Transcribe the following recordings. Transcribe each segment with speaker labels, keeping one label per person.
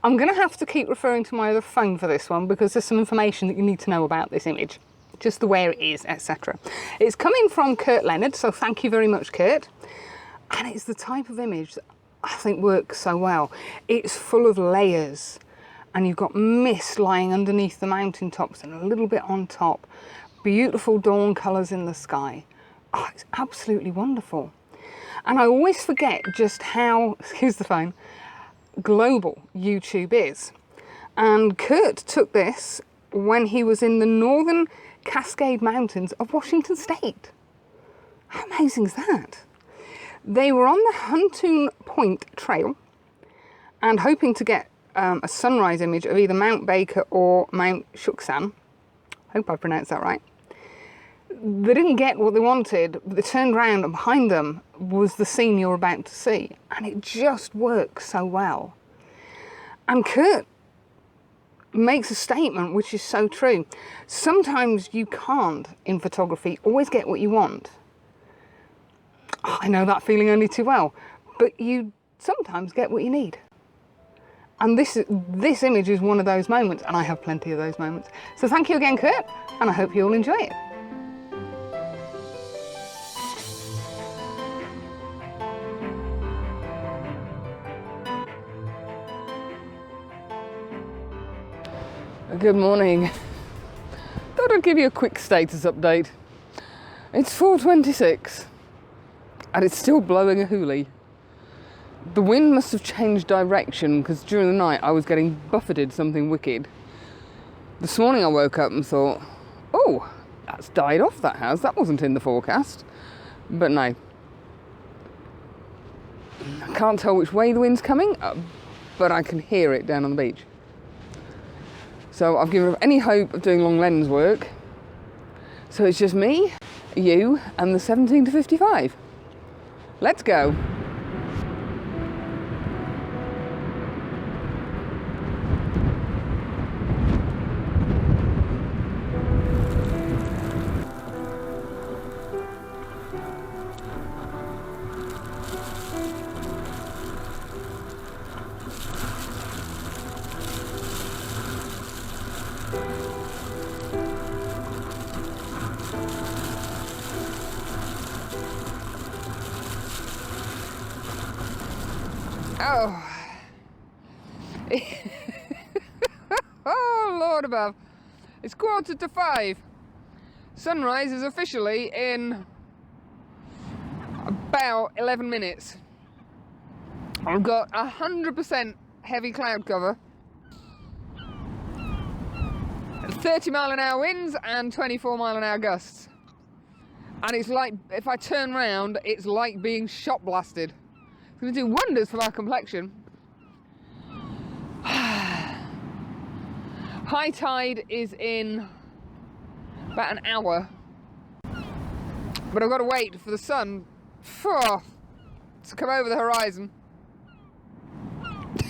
Speaker 1: I'm going to have to keep referring to my other phone for this one because there's some information that you need to know about this image, just the where it is, etc. It's coming from Kurt Leonard, so thank you very much, Kurt. And it's the type of image that I think works so well. It's full of layers, and you've got mist lying underneath the mountaintops and a little bit on top. Beautiful dawn colours in the sky. Oh, it's absolutely wonderful. And I always forget just how, excuse the phone, global YouTube is. And Kurt took this when he was in the northern Cascade Mountains of Washington State. How amazing is that? They were on the Huntoon Point Trail and hoping to get a sunrise image of either Mount Baker or Mount Shuksan. Hope I pronounced that right. They didn't get what they wanted, but they turned around and behind them was the scene you're about to see. And it just works so well. And Kurt makes a statement which is so true. Sometimes you can't, in photography, always get what you want. Oh, I know that feeling only too well. But you sometimes get what you need. And this image is one of those moments, and I have plenty of those moments. So thank you again, Kurt, and I hope you all enjoy it. Good morning. Thought I'd give you a quick status update. It's 4:26 and it's still blowing a hoolie. The wind must have changed direction because during the night I was getting buffeted something wicked. This morning I woke up and thought, oh, that's died off, that has. That wasn't in the forecast. But no. I can't tell which way the wind's coming, but I can hear it down on the beach. So I've given up any hope of doing long lens work. So it's just me, you, and the 17 to 55. Let's go. Oh. Oh, Lord above. It's 4:45. Sunrise is officially in about 11 minutes. I've got 100% heavy cloud cover, 30-mile-an-hour winds and 24-mile-an-hour gusts. And it's like, if I turn round, it's like being shot blasted. It's going to do wonders for my complexion. High tide is in about an hour, but I've got to wait for the sun to come over the horizon.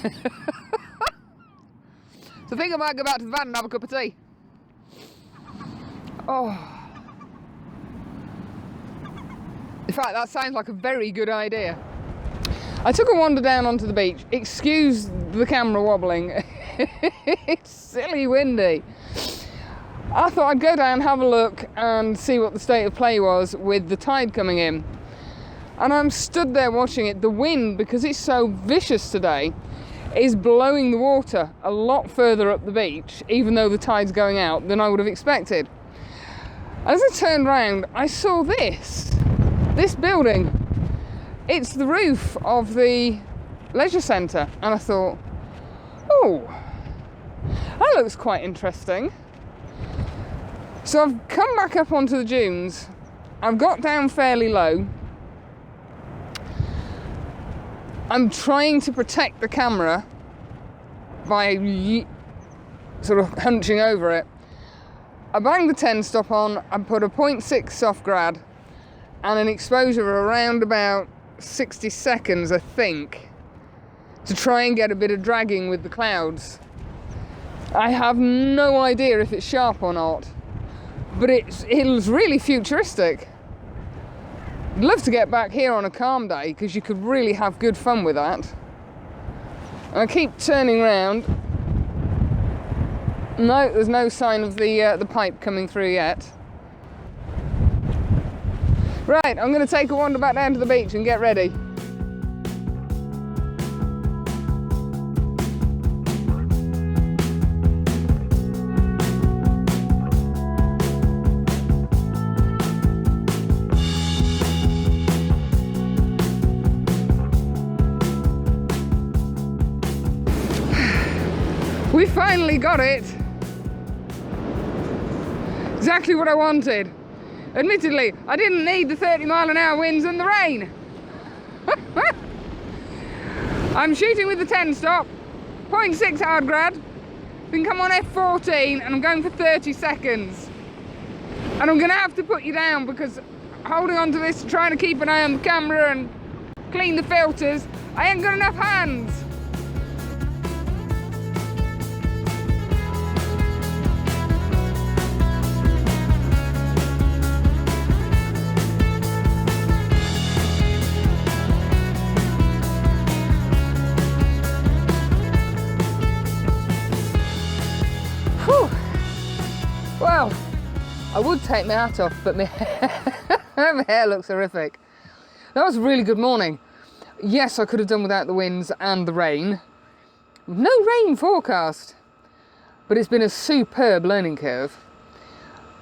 Speaker 1: So I think I might go back to the van and have a cup of tea. Oh. In fact, that sounds like a very good idea. I took a wander down onto the beach. Excuse the camera wobbling. It's silly windy. I thought I'd go down, have a look and see what the state of play was with the tide coming in. And I'm stood there watching it. The wind, because it's so vicious today, is blowing the water a lot further up the beach, even though the tide's going out, than I would have expected. As I turned round, I saw this building. It's the roof of the leisure centre, and I thought, oh, that looks quite interesting. So I've come back up onto the dunes. I've got down fairly low. I'm trying to protect the camera by sort of hunching over it. I banged the 10 stop on, I put a 0.6 soft grad and an exposure of around about 60 seconds, I think, to try and get a bit of dragging with the clouds. I have no idea if it's sharp or not, but it was really futuristic. I'd love to get back here on a calm day because you could really have good fun with that. I keep turning round. No, there's no sign of the pipe coming through yet. Right, I'm going to take a wander back down to the beach and get ready. We finally got it. Exactly what I wanted. Admittedly, I didn't need the 30-mile-an-hour winds and the rain. I'm shooting with the 10 stop, 0.6 hard grad. Been come on F14 and I'm going for 30 seconds. And I'm gonna have to put you down because holding on to this, trying to keep an eye on the camera and clean the filters, I ain't got enough hands. Well, I would take my hat off, but my hair looks horrific. That was a really good morning. Yes, I could have done without the winds and the rain. No rain forecast, but it's been a superb learning curve.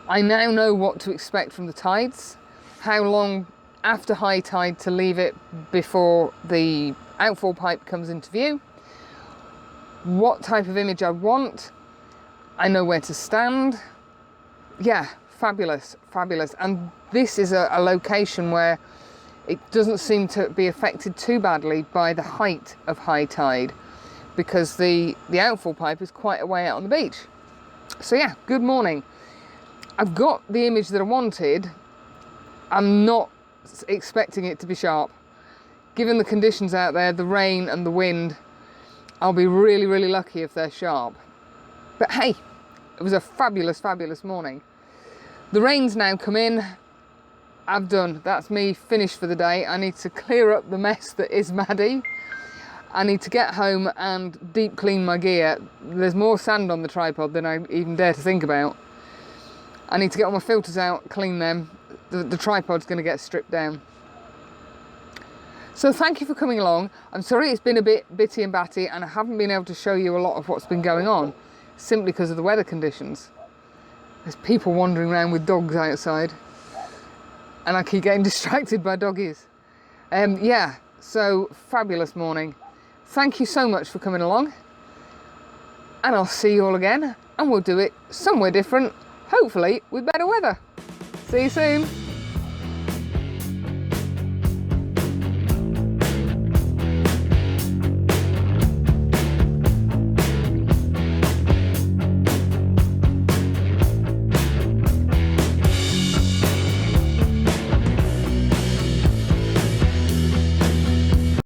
Speaker 1: I now know what to expect from the tides, how long after high tide to leave it before the outfall pipe comes into view, what type of image I want. I know where to stand. Yeah, fabulous, fabulous. And this is a location where it doesn't seem to be affected too badly by the height of high tide because the outfall pipe is quite a way out on the beach. So yeah, good morning. I've got the image that I wanted. I'm not expecting it to be sharp. Given the conditions out there, the rain and the wind, I'll be really, really lucky if they're sharp. But hey, it was a fabulous, fabulous morning. The rain's now come in. I've done. That's me finished for the day. I need to clear up the mess that is Maddie. I need to get home and deep clean my gear. There's more sand on the tripod than I even dare to think about. I need to get all my filters out, clean them. The tripod's going to get stripped down. So thank you for coming along. I'm sorry it's been a bit bitty and batty and I haven't been able to show you a lot of what's been going on simply because of the weather conditions. There's people wandering around with dogs outside and I keep getting distracted by doggies. Yeah, so fabulous morning. Thank you so much for coming along and I'll see you all again and we'll do it somewhere different, hopefully with better weather. See you soon.